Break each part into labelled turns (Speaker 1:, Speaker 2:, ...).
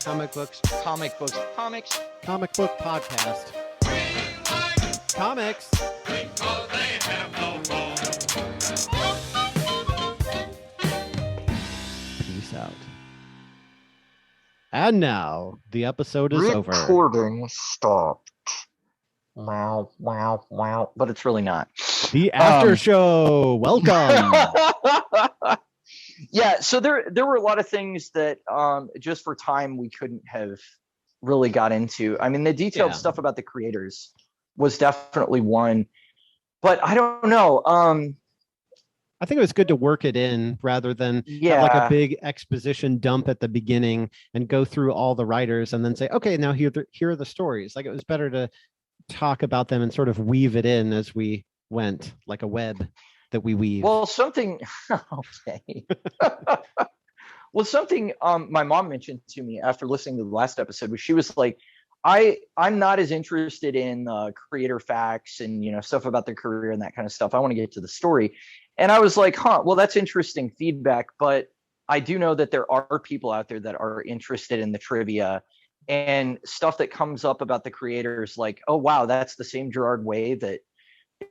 Speaker 1: Comic books.
Speaker 2: Comics.
Speaker 1: Comic book podcast. Comics.
Speaker 3: Because they have no
Speaker 1: Peace out. And now the episode is over.
Speaker 2: Recording stopped. Wow. But it's really not.
Speaker 1: The after show. Welcome.
Speaker 2: Yeah, so there were a lot of things that just for time we couldn't have really got into. I mean, the detailed stuff about the creators was definitely one, but I don't know.
Speaker 1: I think it was good to work it in rather than have like a big exposition dump at the beginning and go through all the writers and then say, okay, now here are the stories. Like, it was better to talk about them and sort of weave it in as we went, like a web that we weave.
Speaker 2: Well, something okay. Well, something my mom mentioned to me after listening to the last episode was she was like, I'm not as interested in creator facts and stuff about their career and that kind of stuff. I want to get to the story. And I was like, well, that's interesting feedback, but I do know that there are people out there that are interested in the trivia and stuff that comes up about the creators, like, oh wow, that's the same Gerard Way that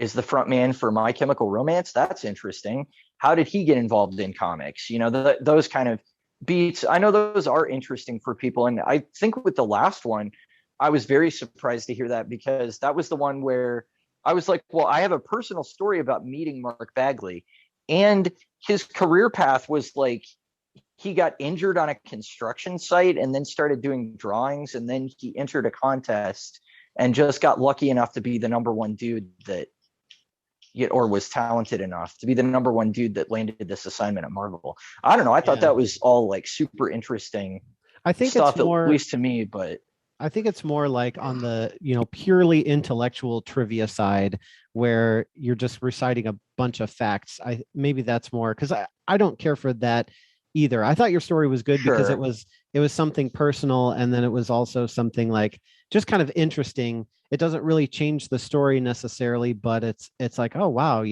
Speaker 2: is the front man for My Chemical Romance. That's interesting. How did he get involved in comics? Those kind of beats. I know those are interesting for people. And I think with the last one, I was very surprised to hear that, because that was the one where I was like, well, I have a personal story about meeting Mark Bagley, and his career path was like, he got injured on a construction site and then started doing drawings. And then he entered a contest and just got lucky enough to be the number one dude or was talented enough to be the number one dude that landed this assignment at Marvel. I don't know. I thought that was all like super interesting.
Speaker 1: I think
Speaker 2: stuff,
Speaker 1: it's more,
Speaker 2: at least to me, but
Speaker 1: I think it's more like on the, purely intellectual trivia side where you're just reciting a bunch of facts. Maybe that's more, because I don't care for that either. I thought your story was good because it was something personal, and then it was also something like just kind of interesting. It doesn't really change the story necessarily, but it's like, oh wow,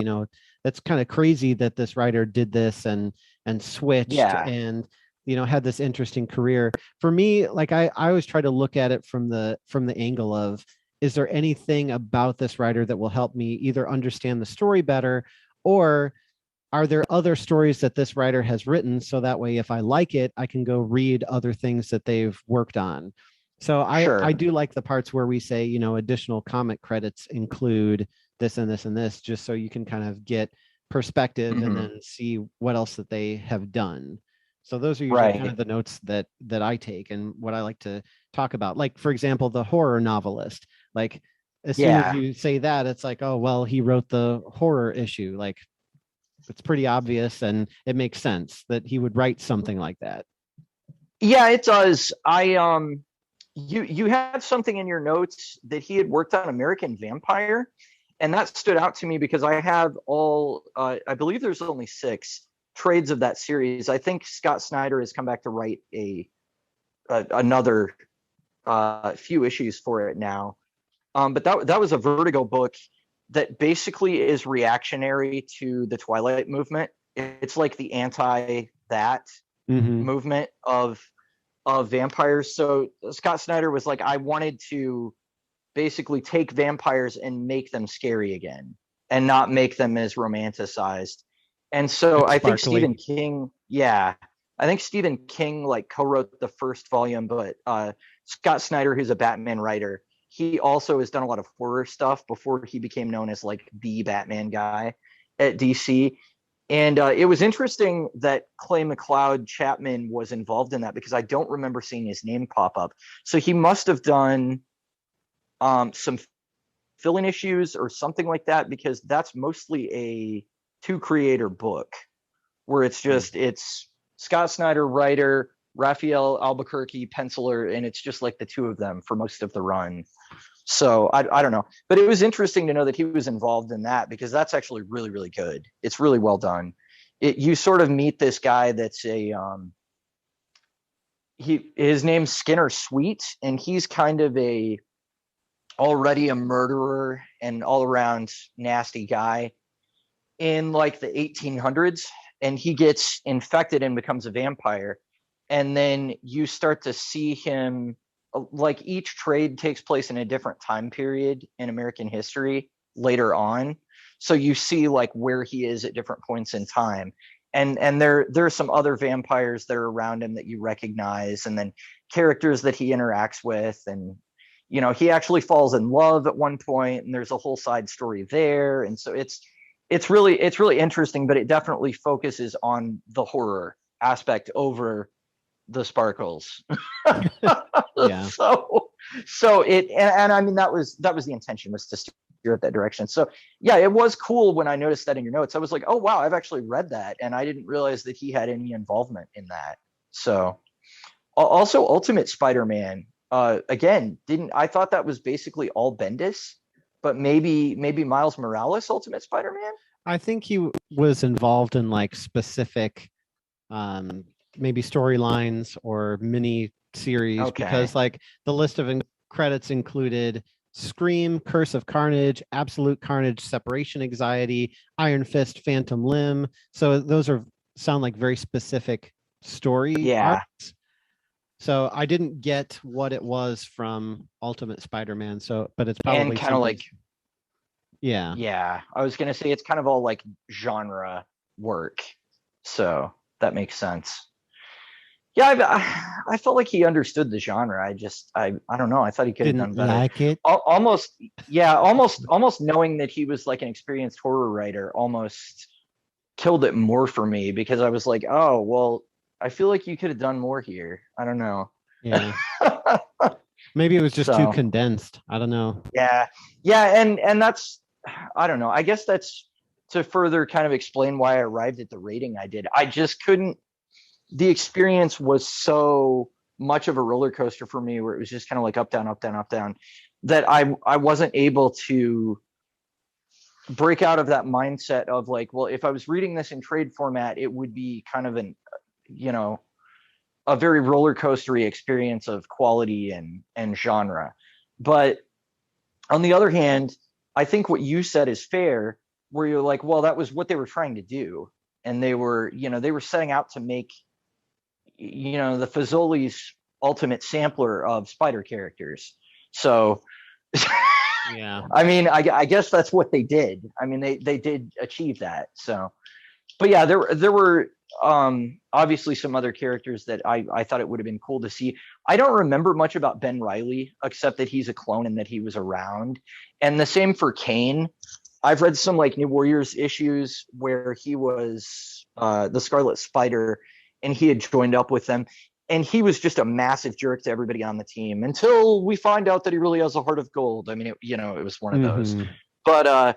Speaker 1: that's kind of crazy that this writer did this and switched and had this interesting career. For me, like I always try to look at it from the angle of, is there anything about this writer that will help me either understand the story better, or are there other stories that this writer has written, so that way if I like it, I can go read other things that they've worked on. So I do like the parts where we say, additional comic credits include this and this and this, just so you can kind of get perspective and then see what else that they have done. So those are usually kind of the notes that I take and what I like to talk about. Like, for example, the horror novelist. Like, as soon as you say that, it's like, oh, well, he wrote the horror issue. Like, it's pretty obvious, and it makes sense that he would write something like that.
Speaker 2: Yeah, it does. You had something in your notes that he had worked on American Vampire, and that stood out to me because I have I believe there's only 6 trades of that series. I think Scott Snyder has come back to write another few issues for it now. But that was a Vertigo book that basically is reactionary to the Twilight movement. It's like the anti that movement of vampires. So Scott Snyder was like, I wanted to basically take vampires and make them scary again and not make them as romanticized. And so I think Stephen King like co-wrote the first volume, but Scott Snyder, who's a Batman writer, he also has done a lot of horror stuff before he became known as like the Batman guy at DC. And it was interesting that Clay McLeod Chapman was involved in that, because I don't remember seeing his name pop up. So he must have done some fill-in issues or something like that, because that's mostly a 2-creator book where it's just it's Scott Snyder, writer, Raphael Albuquerque, penciler, and it's just like the 2 of them for most of the run. So I don't know, but it was interesting to know that he was involved in that, because that's actually really, really good. It's really well done. You sort of meet this guy that's his name's Skinner Sweet, and he's kind of already a murderer and all around nasty guy in like the 1800s, and he gets infected and becomes a vampire. and then you start to see him, like each trade takes place in a different time period in American history later on. So you see like where he is at different points in time. And there are some other vampires that are around him that you recognize, and then characters that he interacts with. And he actually falls in love at one point, and there's a whole side story there. And so it's really interesting, but it definitely focuses on the horror aspect over the sparkles.
Speaker 1: Yeah.
Speaker 2: So it, and I mean that was the intention, was to steer it that direction. So yeah, it was cool when I noticed that in your notes. I was like, oh wow, I've actually read that, and I didn't realize that he had any involvement in that. So also Ultimate Spider-Man, again, didn't I thought that was basically all Bendis, but maybe Miles Morales Ultimate Spider-Man.
Speaker 1: I think he was involved in like specific maybe storylines or mini series, because like the list of credits included Scream, Curse of Carnage, Absolute Carnage, Separation Anxiety, Iron Fist, Phantom Limb. So those sound like very specific story arcs. So I didn't get what it was from Ultimate Spider-Man. So, but it's probably
Speaker 2: kind of like,
Speaker 1: yeah.
Speaker 2: I was gonna say it's kind of all like genre work, so that makes sense. Yeah, I felt like he understood the genre. I don't know. I thought he could have done better.
Speaker 1: Like it.
Speaker 2: Almost knowing that he was like an experienced horror writer almost killed it more for me, because I was like, oh well, I feel like you could have done more here. I don't know.
Speaker 1: Yeah. Maybe it was just too condensed. I don't know.
Speaker 2: Yeah, and that's, I don't know. I guess that's to further kind of explain why I arrived at the rating I did. I just couldn't. The experience was so much of a roller coaster for me, where it was just kind of like up, down, up, down, up, down, that I wasn't able to break out of that mindset of like, well, if I was reading this in trade format, it would be kind of an, a very roller coastery experience of quality and genre. But on the other hand, I think what you said is fair, where you're like, well, that was what they were trying to do. And they were setting out to make, the Fazoli's ultimate sampler of spider characters. So,
Speaker 1: yeah,
Speaker 2: I mean, I guess that's what they did. I mean, they did achieve that. So, but yeah, there were obviously some other characters that I thought it would have been cool to see. I don't remember much about Ben Reilly, except that he's a clone and that he was around. And the same for Kane. I've read some like New Warriors issues where he was the Scarlet Spider, and he had joined up with them, and he was just a massive jerk to everybody on the team until we find out that he really has a heart of gold. I mean, it was one of those. But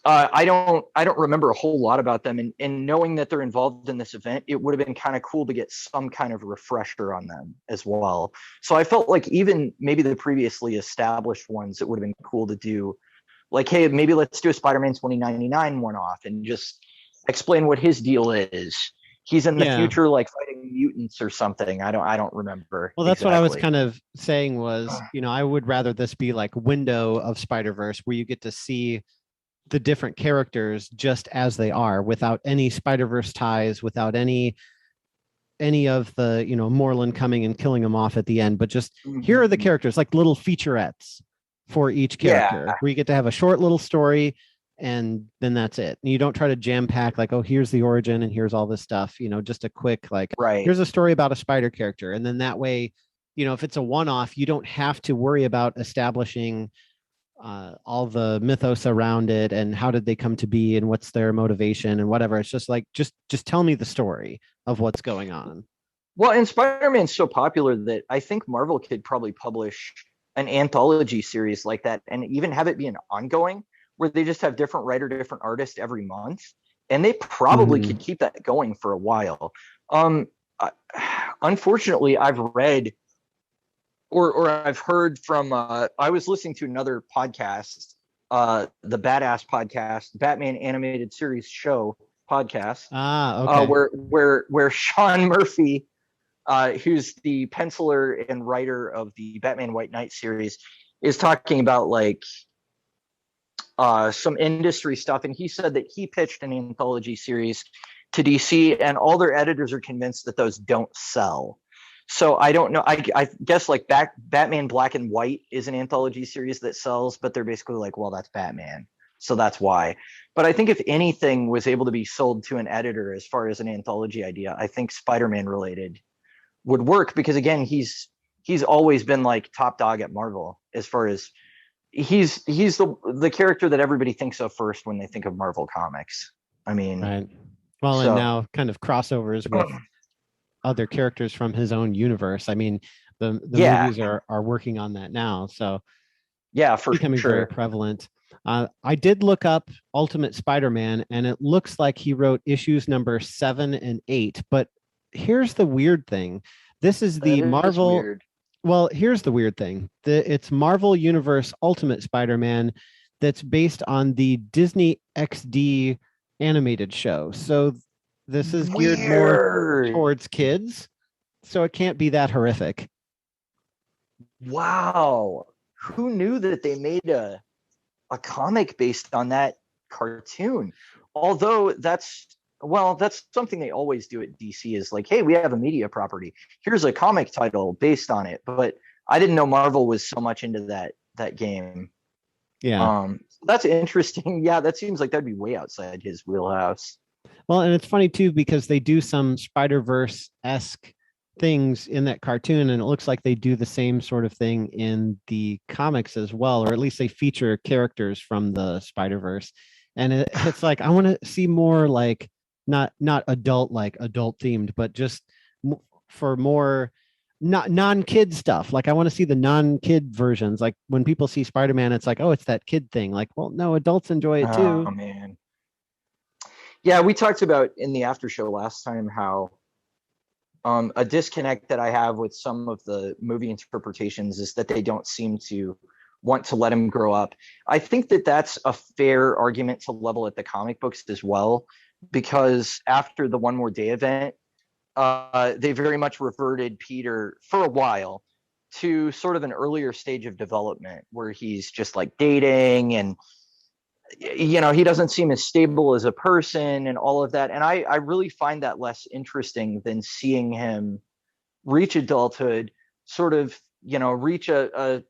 Speaker 2: I don't remember a whole lot about them, and knowing that they're involved in this event, it would have been kind of cool to get some kind of refresher on them as well. So I felt like even maybe the previously established ones, it would have been cool to do. Like, hey, maybe let's do a Spider-Man 2099 one-off and just explain what his deal is. He's in the future, like fighting mutants or something. I don't remember.
Speaker 1: Well, that's exactly what I was kind of saying was, I would rather this be like Window of Spider-Verse, where you get to see the different characters just as they are, without any Spider-Verse ties, without any of the, Moreland coming and killing them off at the end, but just here are the characters, like little featurettes for each character, where you get to have a short little story, and then that's it. And you don't try to jam pack like, oh, here's the origin and here's all this stuff, just a quick, like, here's a story about a spider character. And then that way, if it's a one-off, you don't have to worry about establishing all the mythos around it and how did they come to be and what's their motivation and whatever. It's just like, just tell me the story of what's going on.
Speaker 2: Well, and Spider-Man's so popular that I think Marvel could probably publish an anthology series like that, and even have it be an ongoing, where they just have different writer, different artist every month, and they probably could keep that going for a while. Unfortunately, I've read or I've heard from I was listening to another podcast, the Badass podcast, Batman Animated Series Show podcast,
Speaker 1: okay.
Speaker 2: Where Sean Murphy, who's the penciler and writer of the Batman White Knight series, is talking about like some industry stuff. And he said that he pitched an anthology series to DC, and all their editors are convinced that those don't sell. So I don't know. I guess like Batman Black and White is an anthology series that sells, but they're basically like, well, that's Batman, so that's why. But I think if anything was able to be sold to an editor as far as an anthology idea, I think Spider-Man related would work, because again, he's always been like top dog at Marvel as far as he's the character that everybody thinks of first when they think of Marvel comics. I mean,
Speaker 1: Right. Well, and now kind of crossovers with other characters from his own universe. I mean, the movies are working on that now, so
Speaker 2: yeah, for
Speaker 1: becoming
Speaker 2: sure.
Speaker 1: very prevalent. I did look up Ultimate Spider-Man, and it looks like he wrote issues number 7 and 8. But here's the weird thing: this is the Marvel.
Speaker 2: Weird.
Speaker 1: Well, here's the weird thing: it's Marvel Universe Ultimate Spider-Man that's based on the Disney XD animated show. So this is geared more towards kids, so it can't be that horrific.
Speaker 2: Wow. Who knew that they made a comic based on that cartoon? Although that's something they always do at DC, is like, hey, we have a media property. Here's a comic title based on it. But I didn't know Marvel was so much into that game.
Speaker 1: Yeah.
Speaker 2: That's interesting. Yeah, that seems like that'd be way outside his wheelhouse.
Speaker 1: Well, and it's funny too, because they do some Spider-Verse-esque things in that cartoon, and it looks like they do the same sort of thing in the comics as well, or at least they feature characters from the Spider-Verse. And it's like, I want to see more like not adult themed, but just for more not non-kid stuff. Like I want to see the non-kid versions. Like when people see Spider-Man, it's like, oh, it's that kid thing. Like, well, no, adults enjoy it too.
Speaker 2: Oh man. Yeah, we talked about in the after show last time how a disconnect that I have with some of the movie interpretations is that they don't seem to want to let him grow up. I think that that's a fair argument to level at the comic books as well, because after the One More Day event, they very much reverted Peter for a while to sort of an earlier stage of development where he's just like dating, and you know, he doesn't seem as stable as a person and all of that. And I really find that less interesting than seeing him reach adulthood, sort of, you know, reach a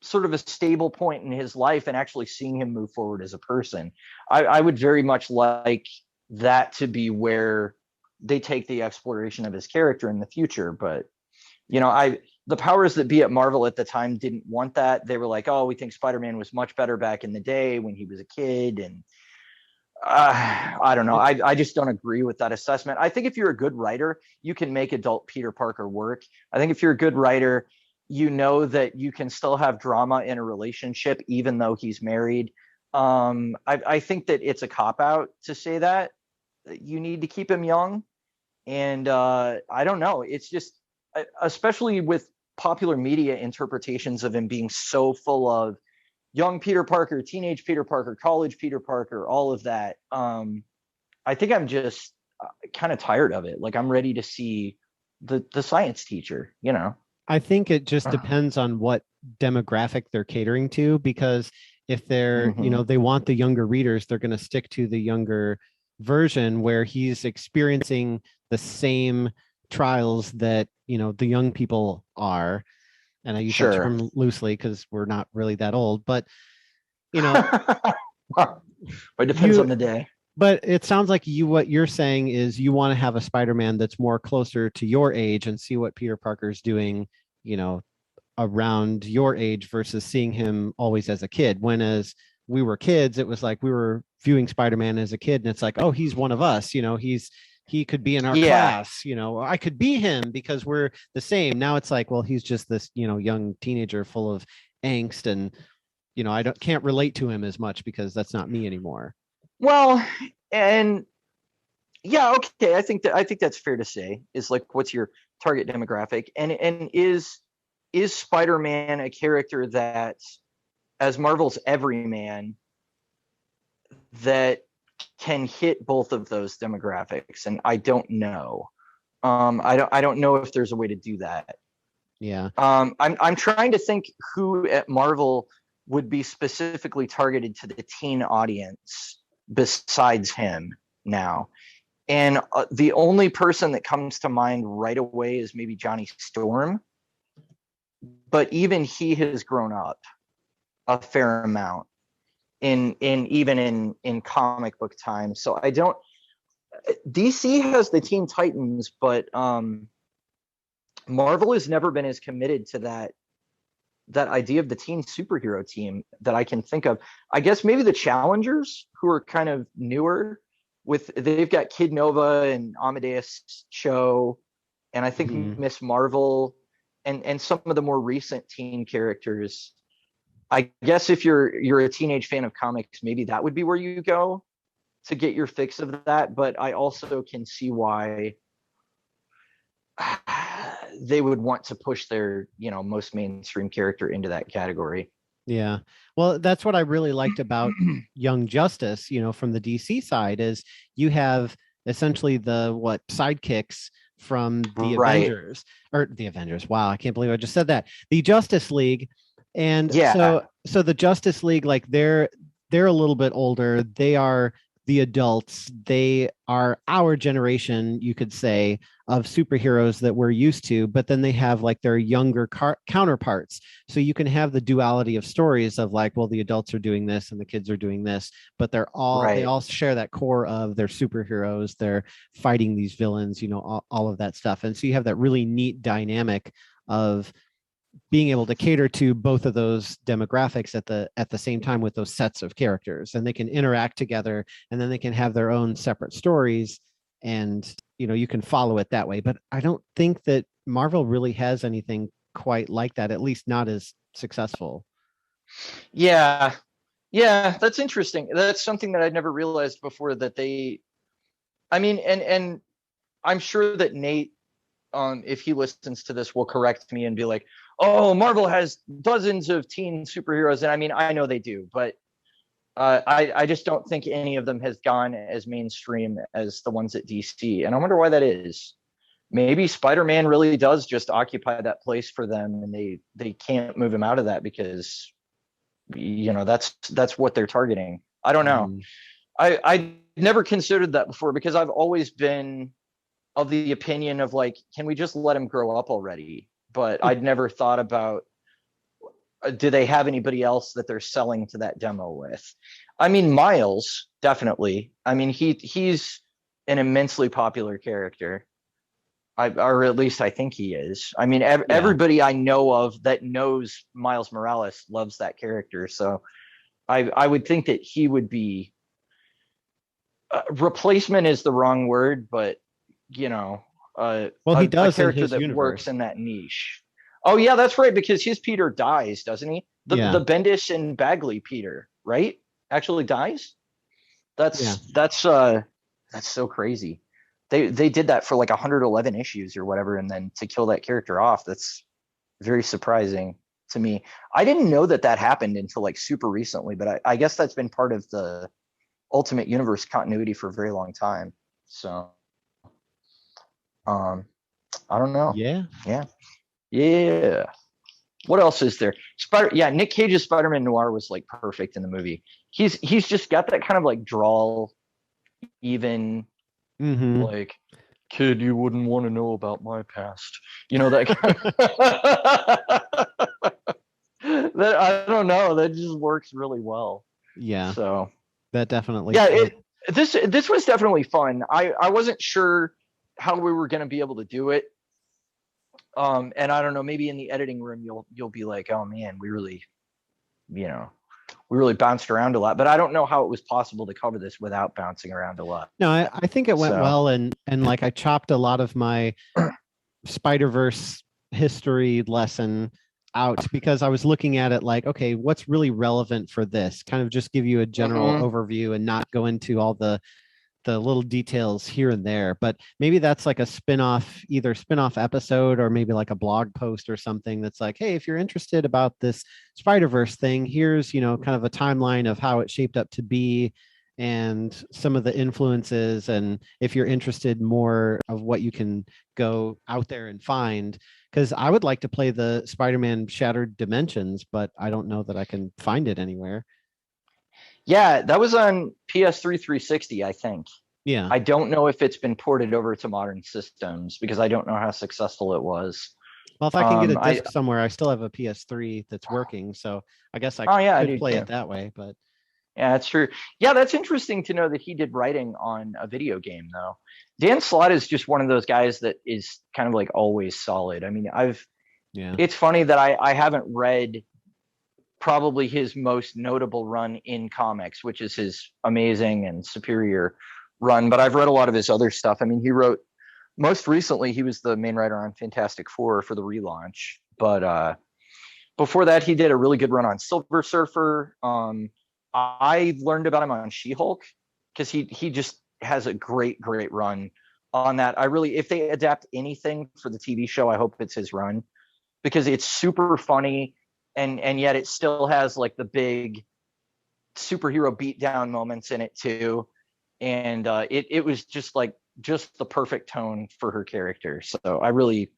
Speaker 2: sort of a stable point in his life and actually seeing him move forward as a person. I would very much like that to be where they take the exploration of his character in the future. But, you know, the powers that be at Marvel at the time didn't want that. They were like, oh, we think Spider-Man was much better back in the day when he was a kid. And I don't know. I just don't agree with that assessment. I think if you're a good writer, you can make adult Peter Parker work. I think if you're a good writer, you know that you can still have drama in a relationship, even though he's married. I think that it's a cop-out to say that. You need to keep him young. And I don't know. It's just, especially with popular media interpretations of him being so full of young Peter Parker, teenage Peter Parker, college Peter Parker, all of that. I think I'm just kind of tired of it. Like I'm ready to see the science teacher, you know?
Speaker 1: I think it just depends on what demographic they're catering to, because if they're, you know, they want the younger readers, they're going to stick to the younger version where he's experiencing the same trials that, you know, the young people are. And I use that term loosely because we're not really that old, but you know,
Speaker 2: it depends on the day.
Speaker 1: But it sounds like what you're saying is you want to have a Spider-Man that's more closer to your age and see what Peter Parker's doing, you know, around your age versus seeing him always as a kid. When as we were kids, it was like we were viewing Spider-Man as a kid, and it's like, oh, he's one of us, you know, he could be in our class, you know, I could be him because we're the same. Now it's like, well, he's just this, you know, young teenager full of angst, and you know, I can't relate to him as much because that's not me anymore.
Speaker 2: Well, and yeah, okay. I think that's fair to say. Is like, what's your target demographic, and is Spider-Man a character that, as Marvel's everyman, that can hit both of those demographics? And I don't know. I don't know if there's a way to do that.
Speaker 1: Yeah.
Speaker 2: I'm trying to think who at Marvel would be specifically targeted to the teen audience besides him now. And the only person that comes to mind right away is maybe Johnny Storm. But even he has grown up a fair amount in comic book time. So I don't. DC has the Teen Titans, but Marvel has never been as committed to that idea of the teen superhero team that I can think of. I guess maybe the Challengers, who are kind of newer, they've got Kid Nova and Amadeus Cho, and I think Miss Marvel, and some of the more recent teen characters. I guess if you're a teenage fan of comics, maybe that would be where you go to get your fix of that. But I also can see why they would want to push their, most mainstream character into that category.
Speaker 1: Yeah. Well, that's what I really liked about Young Justice, from the DC side, is you have essentially the sidekicks from the Avengers. Wow, I can't believe I just said that. The Justice League. And so the Justice League, like they're a little bit older. They are the adults. They are our generation, you could say, of superheroes that we're used to, but then they have like their younger counterparts. So you can have the duality of stories of like, well, the adults are doing this and the kids are doing this, but they all share that core of their superheroes. They're fighting these villains, all of that stuff. And so you have that really neat dynamic of being able to cater to both of those demographics at the same time with those sets of characters, and they can interact together, and then they can have their own separate stories, and you can follow it that way. But I don't think that Marvel really has anything quite like that, at least not as successful.
Speaker 2: Yeah, that's interesting. That's something that I'd never realized before, that and I'm sure that Nate, if he listens to this, will correct me and be like, oh, Marvel has dozens of teen superheroes. And I know they do, but I just don't think any of them has gone as mainstream as the ones at DC. And I wonder why that is. Maybe Spider-Man really does just occupy that place for them, and they can't move him out of that because, that's what they're targeting. I don't know. I never considered that before, because I've always been of the opinion of like, can we just let him grow up already? But I'd never thought about, do they have anybody else that they're selling to that demo with? Miles, definitely. He's an immensely popular character. Or at least I think he is. Everybody I know of that knows Miles Morales loves that character. So I would think that he would be, replacement is the wrong word, but he does
Speaker 1: a character
Speaker 2: that
Speaker 1: universe.
Speaker 2: Works in that niche. Oh yeah, that's right, because his Peter dies, doesn't he? The Bendis and Bagley Peter, right? Actually dies. That's so crazy. They did that for like 111 issues or whatever, and then to kill that character off, that's very surprising to me. I didn't know that happened until like super recently, but I guess that's been part of the Ultimate Universe continuity for a very long time. So I don't know. Yeah. What else is there? Nick Cage's Spider-Man Noir was like perfect in the movie. He's just got that kind of like drawl, even like, kid, you wouldn't want to know about my past. That kind of that, I don't know, that just works really well.
Speaker 1: Yeah.
Speaker 2: So
Speaker 1: that definitely.
Speaker 2: Yeah, this was definitely fun. I wasn't sure how we were going to be able to do it. And I don't know, maybe in the editing room you'll be like, oh man, we really bounced around a lot, but I don't know how it was possible to cover this without bouncing around a lot.
Speaker 1: No, I think it went well, and like I chopped a lot of my Spider-Verse history lesson out, because I was looking at it like, okay, what's really relevant for this? Kind of just give you a general overview and not go into all the little details here and there. But maybe that's like either spin-off episode, or maybe like a blog post or something that's like, hey, if you're interested about this Spider-Verse thing, here's, kind of a timeline of how it shaped up to be and some of the influences. And if you're interested more of what you can go out there and find, because I would like to play the Spider-Man Shattered Dimensions, but I don't know that I can find it anywhere.
Speaker 2: Yeah, that was on PS3 360, I think.
Speaker 1: Yeah.
Speaker 2: I don't know if it's been ported over to modern systems because I don't know how successful it was.
Speaker 1: Well, if I can get a
Speaker 2: I
Speaker 1: disc somewhere, I still have a PS3 that's working, so I guess I
Speaker 2: Oh yeah, I
Speaker 1: could
Speaker 2: do
Speaker 1: play
Speaker 2: too.
Speaker 1: it that way. But
Speaker 2: Yeah, that's true. Yeah, that's interesting to know that he did writing on a video game though. Dan Slott is just one of those guys that is kind of like always solid. I mean,
Speaker 1: yeah,
Speaker 2: it's funny that I haven't read probably his most notable run in comics, which is his amazing and superior run, but I've read a lot of his other stuff. I mean, he wrote most recently he was the main writer on Fantastic Four for the relaunch, but before that he did a really good run on Silver Surfer. I learned about him on She-Hulk because he just has a great run on that. I really, if they adapt anything for the TV show, I hope it's his run because it's super funny and yet it still has like the big superhero beatdown moments in it too. And it was just the perfect tone for her character. So I really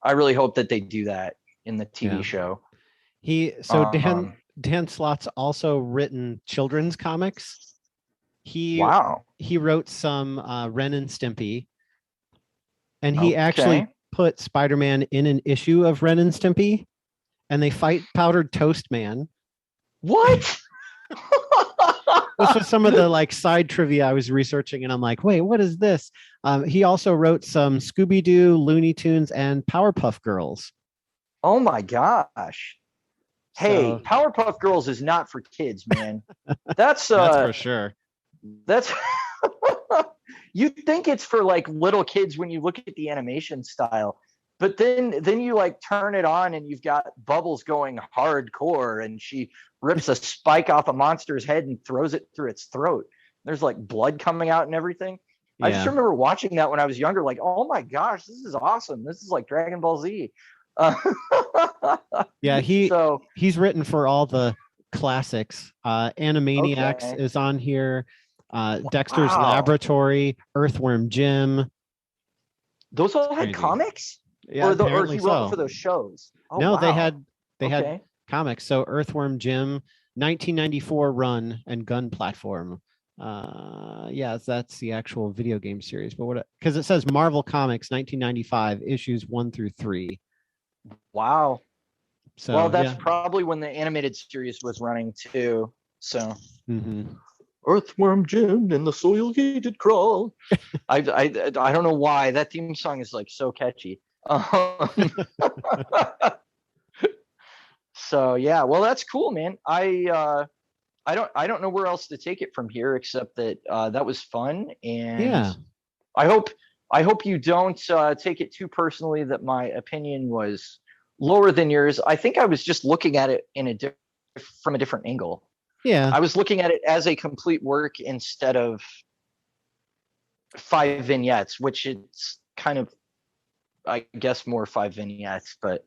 Speaker 2: hope that they do that in the TV show.
Speaker 1: Dan Slott's also written children's comics. He wrote some Ren and Stimpy, and he actually put Spider-Man in an issue of Ren and Stimpy, and they fight Powdered Toast Man.
Speaker 2: What?
Speaker 1: This was some of the like side trivia I was researching, and I'm like, wait, what is this? He also wrote some Scooby-Doo, Looney Tunes, and Powerpuff Girls.
Speaker 2: Oh my gosh. Hey, Powerpuff Girls is not for kids, man. That's
Speaker 1: for sure.
Speaker 2: That's you think it's for like little kids when you look at the animation style, but then you like turn it on and you've got Bubbles going hardcore and she rips a spike off a monster's head and throws it through its throat. There's like blood coming out and everything. Yeah. I just remember watching that when I was younger, like, oh my gosh, this is awesome. This is like Dragon Ball Z.
Speaker 1: Yeah, he's written for all the classics. Animaniacs is on here. Dexter's Laboratory, Earthworm Jim.
Speaker 2: Those all had comics?
Speaker 1: Yeah,
Speaker 2: or he wrote for those shows?
Speaker 1: Oh, no, they had comics. So Earthworm Jim, 1994 run and gun platform. That's the actual video game series. But because it says Marvel Comics 1995 issues 1 through 3.
Speaker 2: Wow. So that's probably when the animated series was running too. So Earthworm Jim in the soil he did crawl. I don't know why that theme song is like so catchy. So yeah, well that's cool, man. I don't know where else to take it from here except that that was fun, and I hope you don't take it too personally that my opinion was lower than yours. I think I was just looking at it from a different angle.
Speaker 1: Yeah,
Speaker 2: I was looking at it as a complete work instead of 5 vignettes, which it's kind of, I guess, more 5 vignettes, but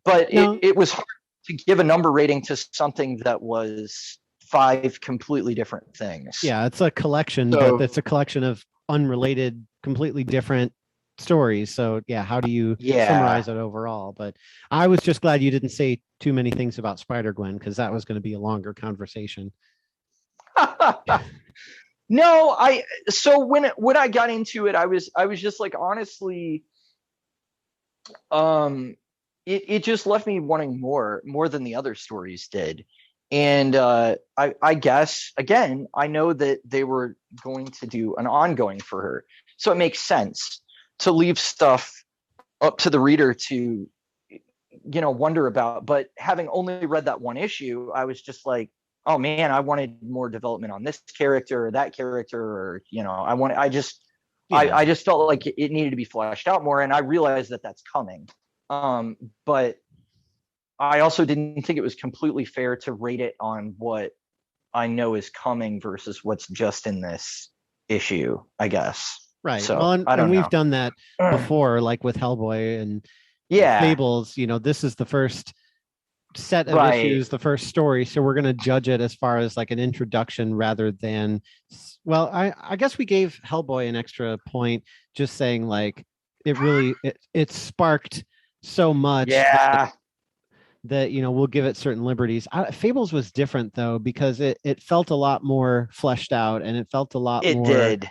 Speaker 2: it was hard to give a number rating to something that was 5 completely different things.
Speaker 1: Yeah, it's a collection, but it's a collection of unrelated, completely different stories. So yeah, how do you summarize it overall? But I was just glad you didn't say too many things about Spider-Gwen, because that was going to be a longer conversation.
Speaker 2: No, so when I got into it, I was just like, honestly, it just left me wanting more than the other stories did. And I guess, again, I know that they were going to do an ongoing for her, so it makes sense to leave stuff up to the reader to, wonder about. But having only read that one issue, I was just like, oh man, I wanted more development on this character or that character, or I just felt like it needed to be fleshed out more, and I realized that that's coming. But I also didn't think it was completely fair to rate it on what I know is coming versus what's just in this issue, I guess.
Speaker 1: Right.
Speaker 2: So,
Speaker 1: well, and we've done that
Speaker 2: Mm.
Speaker 1: before, like with Hellboy and
Speaker 2: Yeah.
Speaker 1: Fables. This is the first set of issues, the first story. So we're going to judge it as far as like an introduction rather than, well, I guess we gave Hellboy an extra point, just saying like it really, it sparked so much.
Speaker 2: Yeah.
Speaker 1: That we'll give it certain liberties. Fables was different though, because it felt a lot more fleshed out, and it felt a lot more.
Speaker 2: It did.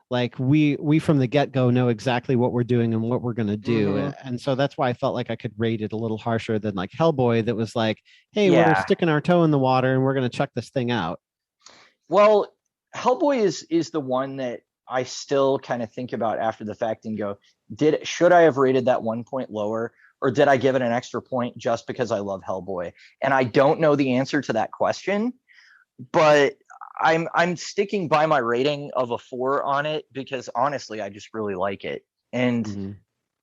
Speaker 1: Like we from the get-go know exactly what we're doing and what we're going to do.
Speaker 2: Mhm.
Speaker 1: And so that's why I felt like I could rate it a little harsher than like Hellboy that was like, hey, we're
Speaker 2: Yeah.
Speaker 1: sticking our toe in the water and we're going to check this thing out.
Speaker 2: Well, Hellboy is the one that I still kind of think about after the fact and go, should I have rated that 1 point lower, or did I give it an extra point just because I love Hellboy? And I don't know the answer to that question, but I'm sticking by my rating of a 4 on it because honestly, I just really like it. And
Speaker 1: Mhm.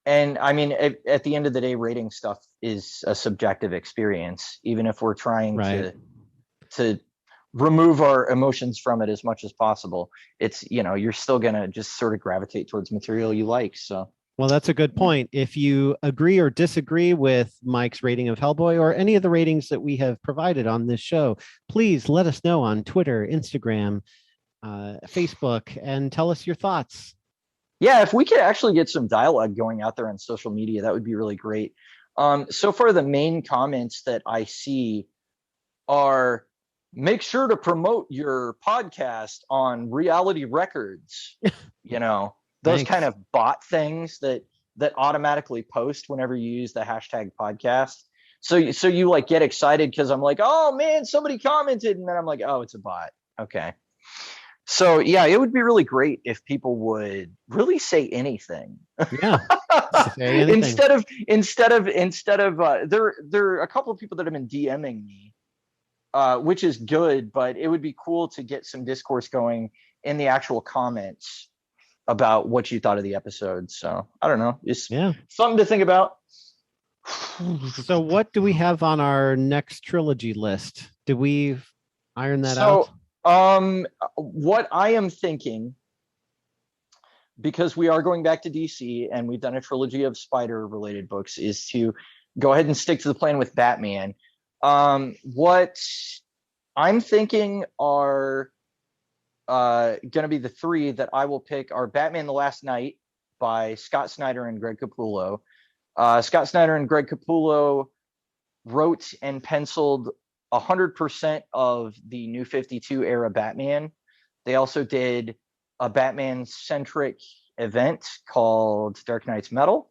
Speaker 2: and I mean, at the end of the day, rating stuff is a subjective experience, even if we're trying
Speaker 1: Right.
Speaker 2: to remove our emotions from it as much as possible. It's, you're still gonna just sort of gravitate towards material you like. So
Speaker 1: Well, that's a good point. If you agree or disagree with Mike's rating of Hellboy or any of the ratings that we have provided on this show, please let us know on Twitter, Instagram, Facebook, and tell us your thoughts.
Speaker 2: yeah, if we could actually get some dialogue going out there on social media, that would be really great. So far, the main comments that I see are, make sure to promote your podcast on Reality Records. Those
Speaker 1: Thanks.
Speaker 2: kind of bot things that automatically post whenever you use the hashtag podcast. So you like get excited because I'm like, oh man, somebody commented, and then I'm like, oh, it's a bot. Okay. So yeah, it would be really great if people would really say anything.
Speaker 1: Yeah. Say anything.
Speaker 2: instead of there are a couple of people that have been DMing me, which is good, but it would be cool to get some discourse going in the actual comments about what you thought of the episode. So I don't know, it's something to think about.
Speaker 1: So what do we have on our next trilogy list? Did we iron that out?
Speaker 2: What I am thinking, because we are going back to DC and we've done a trilogy of spider related books, is to go ahead and stick to the plan with Batman. What I'm thinking are going to be the 3 that I will pick are Batman: The Last Night by Scott Snyder and Greg Capullo. Scott Snyder and Greg Capullo wrote and penciled 100% of the New 52 era Batman. They also did a Batman-centric event called Dark Knight's Metal.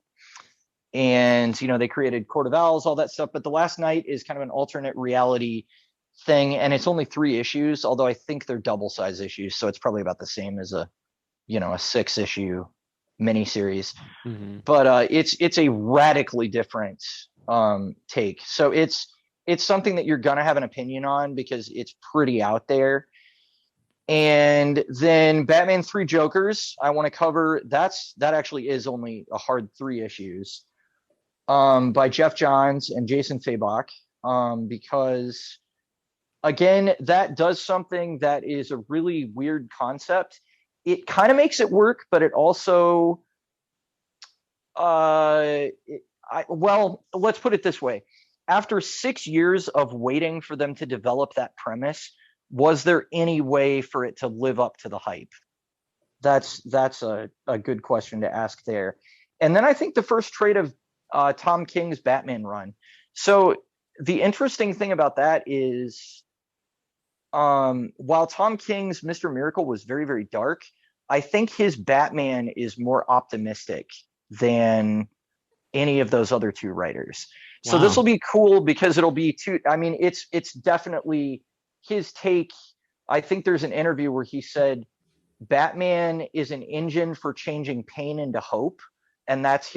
Speaker 2: And, they created Court of Owls, all that stuff. But The Last Night is kind of an alternate reality thing. And it's only 3 issues, although I think they're double-size issues. So it's probably about the same as a 6-issue miniseries.
Speaker 1: Mm-hmm.
Speaker 2: But it's a radically different take. So it's something that you're going to have an opinion on because it's pretty out there. And then Batman 3 Jokers, I want to cover. That actually is only a hard 3 issues, by Jeff Johns and Jason Fabok, because again, that does something that is a really weird concept. It kind of makes it work, but it also, let's put it this way. After 6 years of waiting for them to develop that premise, was there any way for it to live up to the hype? That's a good question to ask there. And then I think the first trade of Tom King's Batman run. So the interesting thing about that is, while Tom King's Mr. Miracle was very, very dark, I think his Batman is more optimistic than any of those other 2 writers. So this will be cool because it'll be it's definitely his take. I think there's an interview where he said Batman is an engine for changing pain into hope. And that's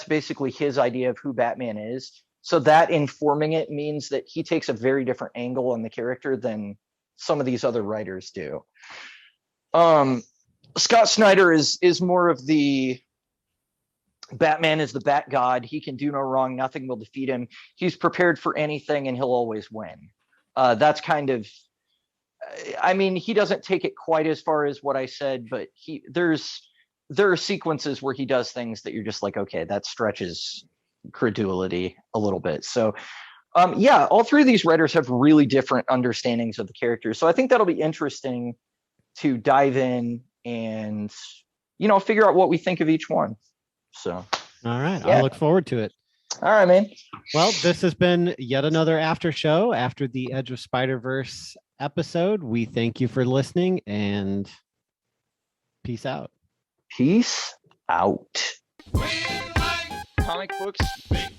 Speaker 2: basically his idea of who Batman is. So that informing it means that he takes a very different angle on the character than some of these other writers do. Scott Snyder is more of the Batman is the Bat God. He can do no wrong. Nothing will defeat him. He's prepared for anything and he'll always win. That's kind of, he doesn't take it quite as far as what I said, but there are sequences where he does things that you're just like, okay, that stretches credulity a little bit. So all 3 of these writers have really different understandings of the characters. So I think that'll be interesting to dive in and, figure out what we think of each one. So,
Speaker 1: all right.
Speaker 2: Yeah.
Speaker 1: I look forward to it.
Speaker 2: All right, man.
Speaker 1: Well, this has been yet another after show after the Edge of Spider-Verse episode. We thank you for listening, and Peace out.
Speaker 2: Peace out.
Speaker 3: We like
Speaker 2: Comic books
Speaker 3: big